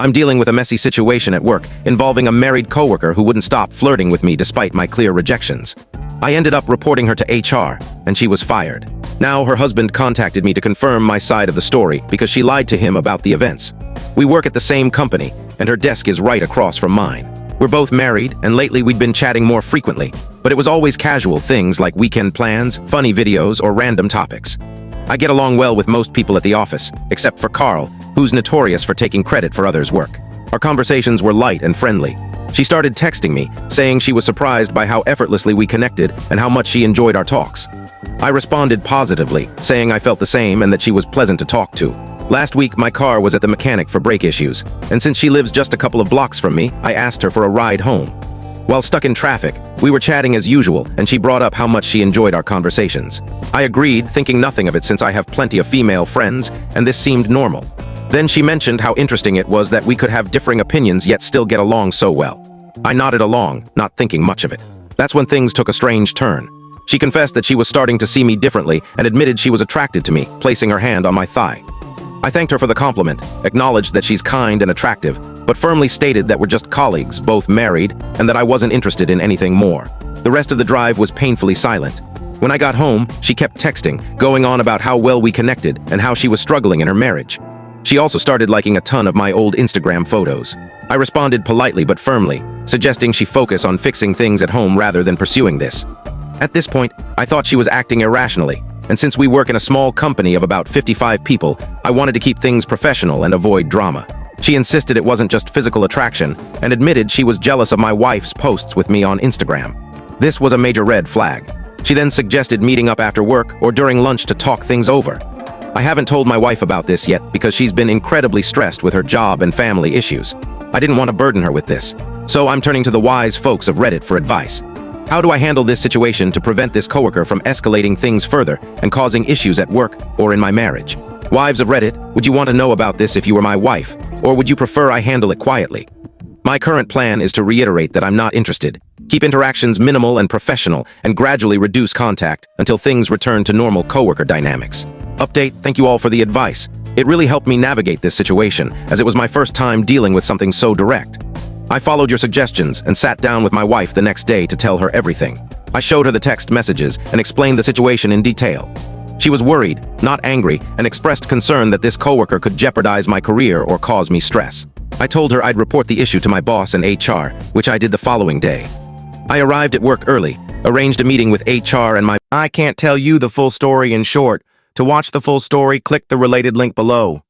I'm dealing with a messy situation at work involving a married coworker who wouldn't stop flirting with me despite my clear rejections. I ended up reporting her to HR, and she was fired. Now her husband contacted me to confirm my side of the story because she lied to him about the events. We work at the same company, and her desk is right across from mine. We're both married, and lately we'd been chatting more frequently, but it was always casual things like weekend plans, funny videos, or random topics. I get along well with most people at the office, except for Carl, who's notorious for taking credit for others' work. Our conversations were light and friendly. She started texting me, saying she was surprised by how effortlessly we connected and how much she enjoyed our talks. I responded positively, saying I felt the same and that she was pleasant to talk to. Last week, my car was at the mechanic for brake issues, and since she lives just a couple of blocks from me, I asked her for a ride home. While stuck in traffic, we were chatting as usual, and she brought up how much she enjoyed our conversations. I agreed, thinking nothing of it since I have plenty of female friends, and this seemed normal. Then she mentioned how interesting it was that we could have differing opinions yet still get along so well. I nodded along, not thinking much of it. That's when things took a strange turn. She confessed that she was starting to see me differently and admitted she was attracted to me, placing her hand on my thigh. I thanked her for the compliment, acknowledged that she's kind and attractive, but firmly stated that we're just colleagues, both married, and that I wasn't interested in anything more. The rest of the drive was painfully silent. When I got home, she kept texting, going on about how well we connected and how she was struggling in her marriage. She also started liking a ton of my old Instagram photos. I responded politely but firmly, suggesting she focus on fixing things at home rather than pursuing this. At this point, I thought she was acting irrationally, and since we work in a small company of about 55 people, I wanted to keep things professional and avoid drama. She insisted it wasn't just physical attraction, and admitted she was jealous of my wife's posts with me on Instagram. This was a major red flag. She then suggested meeting up after work or during lunch to talk things over. I haven't told my wife about this yet because she's been incredibly stressed with her job and family issues. I didn't want to burden her with this, so I'm turning to the wise folks of Reddit for advice. How do I handle this situation to prevent this coworker from escalating things further and causing issues at work or in my marriage? Wives of Reddit, would you want to know about this if you were my wife, or would you prefer I handle it quietly? My current plan is to reiterate that I'm not interested, keep interactions minimal and professional, and gradually reduce contact until things return to normal coworker dynamics. Update, thank you all for the advice. It really helped me navigate this situation, as it was my first time dealing with something so direct. I followed your suggestions and sat down with my wife the next day to tell her everything. I showed her the text messages and explained the situation in detail. She was worried, not angry, and expressed concern that this coworker could jeopardize my career or cause me stress. I told her I'd report the issue to my boss and HR, which I did the following day. I arrived at work early, arranged a meeting with HR and my... I can't tell you the full story in short. To watch the full story, click the related link below.